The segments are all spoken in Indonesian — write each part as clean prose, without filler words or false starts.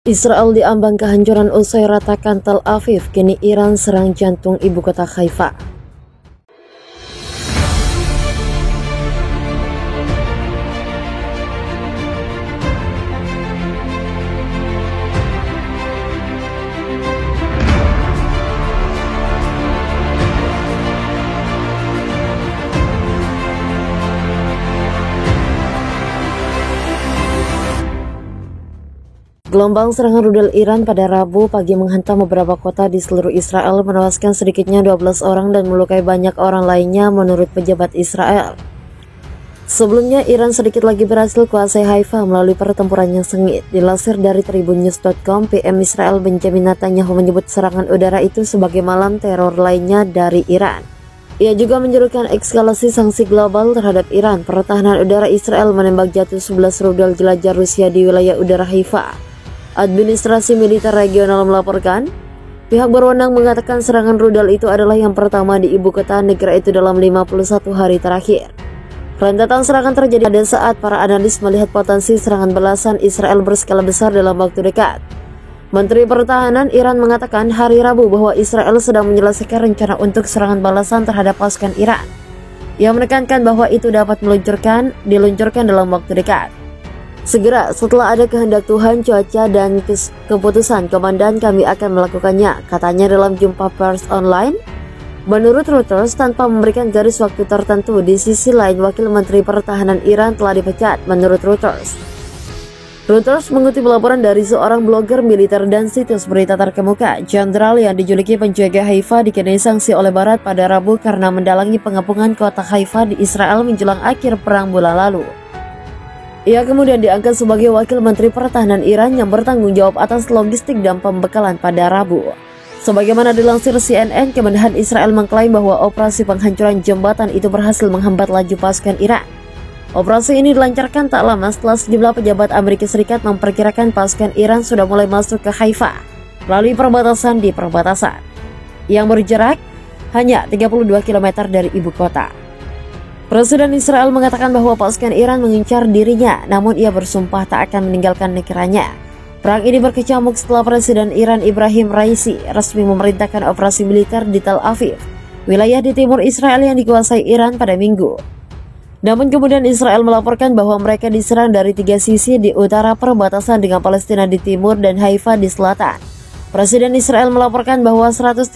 Israel diambang kehancuran usai ratakan Tel Aviv, kini Iran serang jantung ibu kota Haifa. Gelombang serangan rudal Iran pada Rabu pagi menghantam beberapa kota di seluruh Israel, menewaskan sedikitnya 12 orang dan melukai banyak orang lainnya menurut pejabat Israel. Sebelumnya, Iran sedikit lagi berhasil kuasai Haifa melalui pertempuran yang sengit. Dilansir dari tribunnews.com, PM Israel Benjamin Netanyahu menyebut serangan udara itu sebagai malam teror lainnya dari Iran. Ia juga menyerukan eskalasi sanksi global terhadap Iran. Pertahanan udara Israel menembak jatuh 11 rudal jelajah Rusia di wilayah udara Haifa. Administrasi Militer Regional melaporkan, pihak berwenang mengatakan serangan rudal itu adalah yang pertama di ibu kota negara itu dalam 51 hari terakhir. Rentetan serangan terjadi pada saat para analis melihat potensi serangan balasan Israel berskala besar dalam waktu dekat. Menteri Pertahanan Iran mengatakan hari Rabu bahwa Israel sedang menyelesaikan rencana untuk serangan balasan terhadap pasukan Iran. Ia menekankan bahwa itu dapat diluncurkan dalam waktu dekat. Segera setelah ada kehendak Tuhan, cuaca, dan keputusan komandan, kami akan melakukannya, katanya dalam jumpa pers online. Menurut Reuters, tanpa memberikan garis waktu tertentu. Di sisi lain, Wakil Menteri Pertahanan Iran telah dipecat, menurut Reuters. Reuters mengutip laporan dari seorang blogger militer dan situs berita terkemuka. Jenderal yang dijuluki penjaga Haifa dikenai sanksi oleh Barat pada Rabu karena mendalangi pengepungan kota Haifa di Israel menjelang akhir perang bulan lalu. Ia kemudian diangkat sebagai Wakil Menteri Pertahanan Iran yang bertanggung jawab atas logistik dan pembekalan pada Rabu. Sebagaimana dilansir CNN, Kemenhan Israel mengklaim bahwa operasi penghancuran jembatan itu berhasil menghambat laju pasukan Iran. Operasi ini dilancarkan tak lama setelah sejumlah pejabat Amerika Serikat memperkirakan pasukan Iran sudah mulai masuk ke Haifa melalui perbatasan di perbatasan yang berjarak hanya 32 km dari ibu kota. Presiden Israel mengatakan bahwa pasukan Iran mengincar dirinya, namun ia bersumpah tak akan meninggalkan negaranya. Perang ini berkecamuk setelah Presiden Iran Ibrahim Raisi resmi memerintahkan operasi militer di Tel Aviv, wilayah di timur Israel yang dikuasai Iran pada Minggu. Namun kemudian Israel melaporkan bahwa mereka diserang dari 3 sisi di utara perbatasan dengan Palestina di timur dan Haifa di selatan. Presiden Israel melaporkan bahwa 137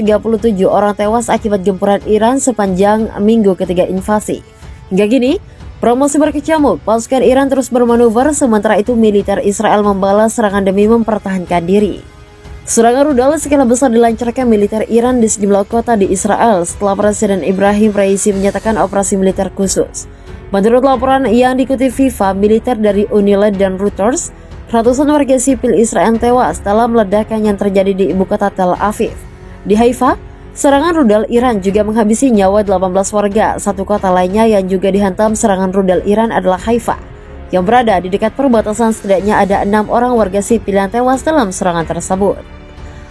orang tewas akibat gempuran Iran sepanjang minggu ketiga invasi. Hingga kini, promosi berkecamuk, pasukan Iran terus bermanuver, sementara itu militer Israel membalas serangan demi mempertahankan diri. Serangan rudal skala besar dilancarkan militer Iran di sejumlah kota di Israel setelah Presiden Ibrahim Raisi menyatakan operasi militer khusus. Menurut laporan yang dikutip FIFA militer dari Uniled dan Reuters, ratusan warga sipil Israel tewas dalam ledakan yang terjadi di ibu kota Tel Aviv. Di Haifa, serangan rudal Iran juga menghabisi nyawa 18 warga. Satu kota lainnya yang juga dihantam serangan rudal Iran adalah Haifa, yang berada di dekat perbatasan. Setidaknya ada 6 orang warga sipil yang tewas dalam serangan tersebut.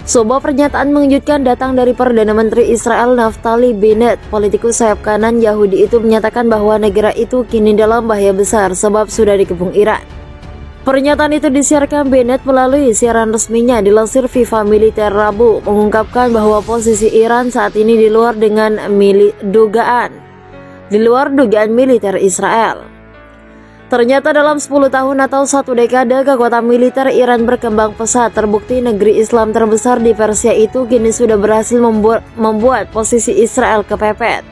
Sebuah pernyataan mengejutkan datang dari Perdana Menteri Israel Naftali Bennett. Politikus sayap kanan Yahudi itu menyatakan bahwa negara itu kini dalam bahaya besar sebab sudah dikepung Iran. Pernyataan itu disiarkan Bennett melalui siaran resminya. Dilansir FIFA Militer Rabu mengungkapkan bahwa posisi Iran saat ini di luar dugaan militer Israel. Ternyata dalam 10 tahun atau 1 dekade kekuatan militer Iran berkembang pesat. Terbukti negeri Islam terbesar di Persia itu kini sudah berhasil membuat posisi Israel kepepet.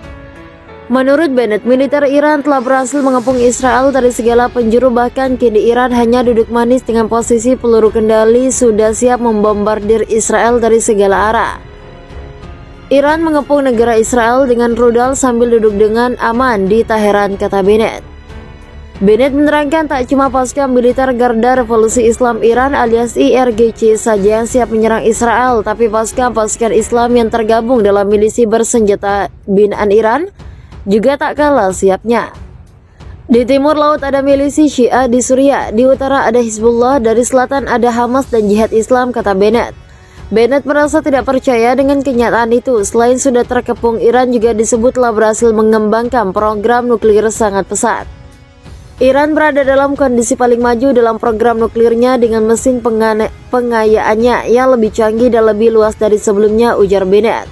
Menurut Bennett, militer Iran telah berhasil mengepung Israel dari segala penjuru, bahkan kini Iran hanya duduk manis dengan posisi peluru kendali sudah siap membombardir Israel dari segala arah. Iran mengepung negara Israel dengan rudal sambil duduk dengan aman di Teheran, kata Bennett. Bennett menerangkan tak cuma pasukan militer Garda Revolusi Islam Iran alias IRGC saja yang siap menyerang Israel, tapi pasukan Islam yang tergabung dalam milisi bersenjata binaan Iran juga tak kalah siapnya. Di timur laut ada milisi Syiah di Suriah, di utara ada Hizbullah, dari selatan ada Hamas dan Jihad Islam, kata Bennett. Bennett merasa tidak percaya dengan kenyataan itu. Selain sudah terkepung, Iran juga disebut telah berhasil mengembangkan program nuklir sangat pesat. Iran berada dalam kondisi paling maju dalam program nuklirnya dengan mesin pengayaannya yang lebih canggih dan lebih luas dari sebelumnya, ujar Bennett.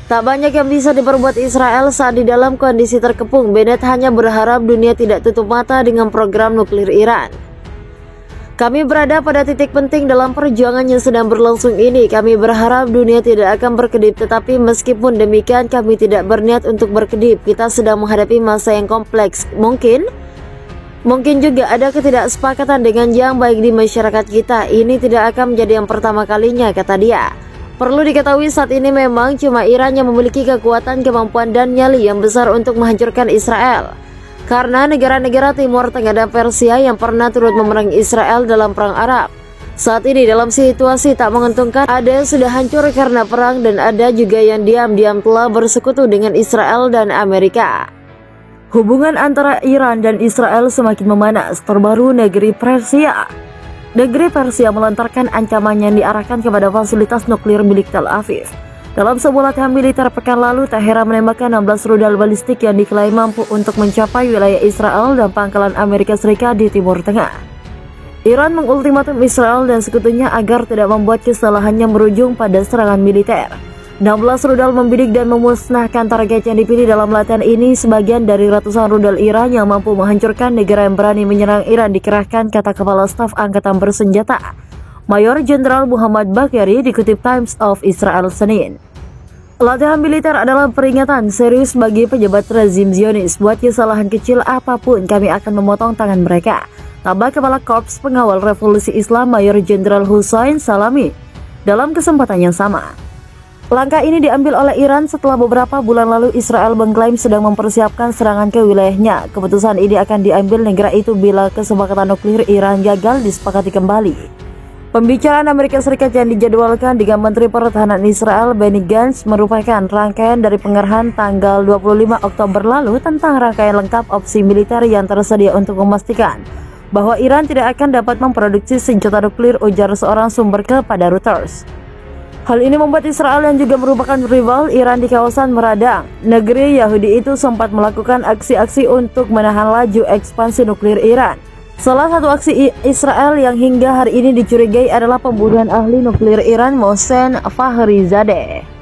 Tak banyak yang bisa diperbuat Israel saat di dalam kondisi terkepung. Bennett hanya berharap dunia tidak tutup mata dengan program nuklir Iran. Kami berada pada titik penting dalam perjuangan yang sedang berlangsung ini. Kami berharap dunia tidak akan berkedip, tetapi meskipun demikian kami tidak berniat untuk berkedip. Kita sedang menghadapi masa yang kompleks. Mungkin juga ada ketidaksepakatan dengan yang baik di masyarakat kita. Ini tidak akan menjadi yang pertama kalinya, kata dia. Perlu diketahui saat ini memang cuma Iran yang memiliki kekuatan, kemampuan dan nyali yang besar untuk menghancurkan Israel. Karena negara-negara Timur Tengah dan Persia yang pernah turut memerangi Israel dalam Perang Arab, saat ini dalam situasi tak menguntungkan. Ada yang sudah hancur karena perang dan ada juga yang diam-diam telah bersekutu dengan Israel dan Amerika. Hubungan antara Iran dan Israel semakin memanas. Terbaru negeri Persia. Negeri Persia melontarkan ancaman yang diarahkan kepada fasilitas nuklir milik Tel Aviv. Dalam sebuah latihan militer pekan lalu, Teheran menembakkan 16 rudal balistik yang diklaim mampu untuk mencapai wilayah Israel dan pangkalan Amerika Serikat di Timur Tengah. Iran mengultimatum Israel dan sekutunya agar tidak membuat kesalahannya berujung pada serangan militer. 16 rudal membidik dan memusnahkan target yang dipilih dalam latihan ini. Sebagian dari ratusan rudal Iran yang mampu menghancurkan negara yang berani menyerang Iran dikerahkan, kata Kepala Staf Angkatan Bersenjata Mayor Jenderal Muhammad Bagheri, dikutip Times of Israel Senin. Latihan militer adalah peringatan serius bagi pejabat rezim Zionis. Buat kesalahan kecil apapun, kami akan memotong tangan mereka, tambah Kepala Korps Pengawal Revolusi Islam Mayor Jenderal Hussein Salami dalam kesempatan yang sama. Langkah ini diambil oleh Iran setelah beberapa bulan lalu Israel mengklaim sedang mempersiapkan serangan ke wilayahnya. Keputusan ini akan diambil negara itu bila kesepakatan nuklir Iran gagal disepakati kembali. Pembicaraan Amerika Serikat yang dijadwalkan dengan Menteri Pertahanan Israel Benny Gantz merupakan rangkaian dari pengerahan tanggal 25 Oktober lalu tentang rangkaian lengkap opsi militer yang tersedia untuk memastikan bahwa Iran tidak akan dapat memproduksi senjata nuklir, ujar seorang sumber kepada Reuters. Hal ini membuat Israel yang juga merupakan rival Iran di kawasan meradang. Negeri Yahudi itu sempat melakukan aksi-aksi untuk menahan laju ekspansi nuklir Iran. Salah satu aksi Israel yang hingga hari ini dicurigai adalah pembunuhan ahli nuklir Iran Mohsen Fakhrizadeh.